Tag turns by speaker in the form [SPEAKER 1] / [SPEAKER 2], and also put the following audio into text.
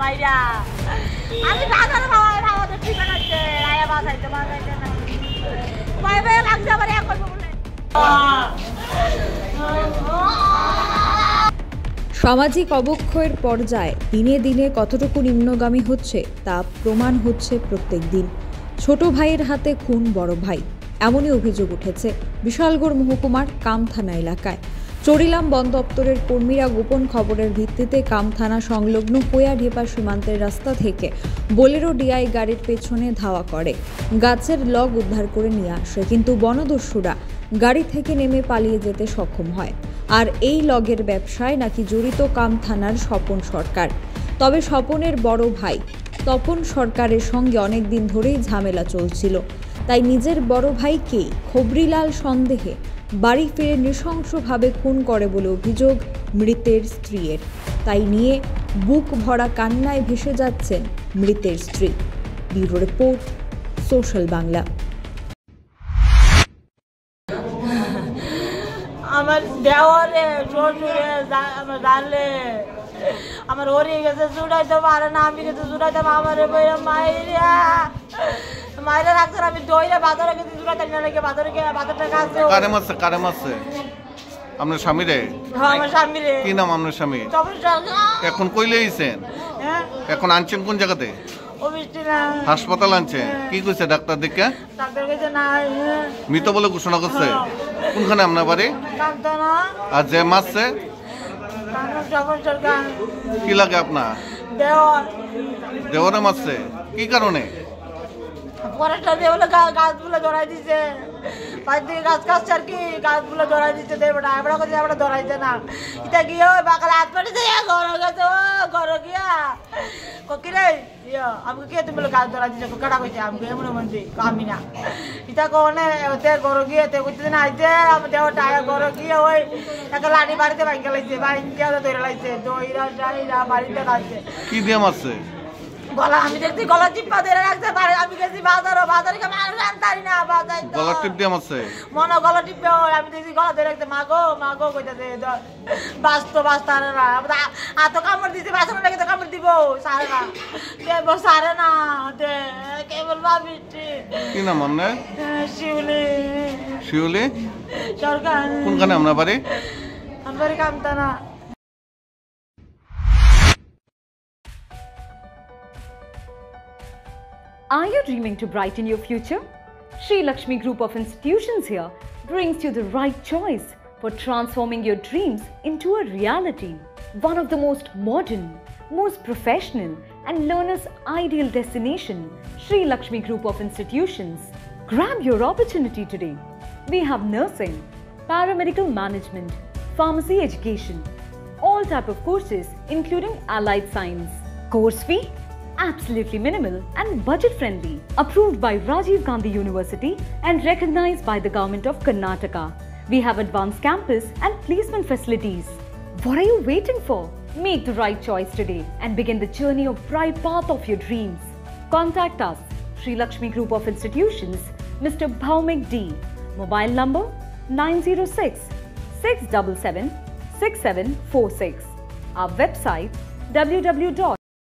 [SPEAKER 1] মাইরা আমি বাজারে খাওয়াতে ঠিক আছে আয়া বাসাইতে বাসাইতে না বাইবে লাগছে আবার এক করব বলে
[SPEAKER 2] সামাজিক অবক্ষয়ের পর্যায়ে দিনে দিনে কতটুকু নিম্নগামী হচ্ছে তা প্রমাণ হচ্ছে প্রত্যেক দিন। ছোট ভাইয়ের হাতে খুন বড় ভাই, এমনই অভিযোগ উঠেছে বিশালগড় মহকুমার কাম থানা এলাকায়। চরিলাম বন দপ্তরের কর্মীরা গোপন খবরের ভিত্তিতে কাম থানা সংলগ্ন কোয়াঢেপা সীমান্তের রাস্তা থেকে বোলেরো ডিআই গাড়ির পেছনে ধাওয়া করে গাছের লগ উদ্ধার করে নিয়ে আসে, কিন্তু বনদস্যুরা গাড়ি থেকে নেমে পালিয়ে যেতে সক্ষম হয়। আর এই লগের ব্যবসায় নাকি জড়িত কাম থানার স্বপন সরকার। তবে স্বপনের বড় ভাই তপন সরকারের সঙ্গে অনেক দিন ধরেই ঝামেলা চলছিল, তাই নিজের বড় ভাইকেই খবরিলাল সন্দেহে বাড়ি ফিরে নৃশংসভাবে খুন করে বলে অভিযোগ মৃতের স্ত্রীর। তাই নিয়ে বুক ভরা কান্নায় ভেসে যাচ্ছেন মৃতের স্ত্রী। Bureau report, social Bangla.
[SPEAKER 1] আমার দেওয়ারে শ্বশুরে আমার জানলে আমার ওরে গেছে জুড়াইতে পারে না, আমি গেছে জুড়াইতে আমার মাইরা মাইরা রাখতে আমি দইরে বাজারে গেছি জুড়াইতে না লেগে বাজারে গিয়ে বাজারটা কাছে
[SPEAKER 3] কারে মারছে আপনার স্বামী রে?
[SPEAKER 1] হ্যাঁ আমার স্বামী রে।
[SPEAKER 3] কি নাম আপনার স্বামী? এখন কইলে আইছেন?
[SPEAKER 1] হ্যাঁ
[SPEAKER 3] এখন আনছেন কোন জায়গাতে? হাসপাতাল আনছেন? কি কইছে ডাক্তার দেখে?
[SPEAKER 1] ডাক্তার কইছে না
[SPEAKER 3] মৃত বলে ঘোষণা করছে। কোনখানে আপনার বাড়ি?
[SPEAKER 1] কামতানা।
[SPEAKER 3] আর যে মারছে
[SPEAKER 1] স্বপন সরকার।
[SPEAKER 3] কি লাগে আপনার? দেওয়ারে মারছে কি কারণে?
[SPEAKER 1] পরেরটা দিয়ে বলে গাছগুলো ধরাই দিছে, বাইর থেকে গাছ কাটছে আর কি, গাছগুলো ধরাই দিচ্ছে দেবটা আমরা করছি আমরা ধরাইছে না। এটা গিয়ে ওই বাকালে হাত পাঠিয়েছে ঘর গেছে ও ঘর গিয়া কিরে আমাকে কে তুমি বলে গাছ ধরাই দিচ্ছে কাটা কইছে আমাকে এমন মন্দি আমি না এটা কোনে ওতে ঘর গিয়ে তে কইতে না আইতে আমার দেওটা ঘর গিয়ে ওই একটা লাঠি বাড়িতে ভাঙ্গা লাইছে ভাঙ্গা ধরে লাইছে দইরা যাইরা বাড়িতে কাটছে।
[SPEAKER 3] কি দিয়ে মারছে?
[SPEAKER 1] গলা আমি দেখছি গলা টিপা ধরে রাখতে পারে, আমি গেছি বাজারে মানুষ আনতারি না বাজার
[SPEAKER 3] গলা টিপ দিয়ে মারছে
[SPEAKER 1] মনে গলা টিপে আমি দেখছি গলা ধরে রাখতে মাগো কইতাছে বাস্তার না এত কামড় দিছে বাসন লেগে তো কামড় দিব সারে না দেব সারে না দে কেবল ভাবি।
[SPEAKER 3] কি নাম আপনার? শিউলি
[SPEAKER 1] সরকার।
[SPEAKER 3] কোনখানে আপনার বাড়ি?
[SPEAKER 1] আমার বাড়ি কামতানা।
[SPEAKER 4] Are you dreaming to brighten your future? Sri Lakshmi Group of Institutions here brings you the right choice for transforming your dreams into a reality. One of the most modern, most professional and learners' ideal destination, Sri Lakshmi Group of Institutions. Grab your opportunity today. We have nursing, paramedical management, pharmacy education, all type of courses including allied science. Course fee? Absolutely minimal and budget friendly. Approved by Rajiv Gandhi University and recognized by the Government of Karnataka. We have advanced campus and placement facilities. What are you waiting for? Make the right choice today and begin the journey of bright path of your dreams. Contact us, Sri Lakshmi Group of Institutions, Mr. Bhaumik D. Mobile number 906 677 6746. Our website www.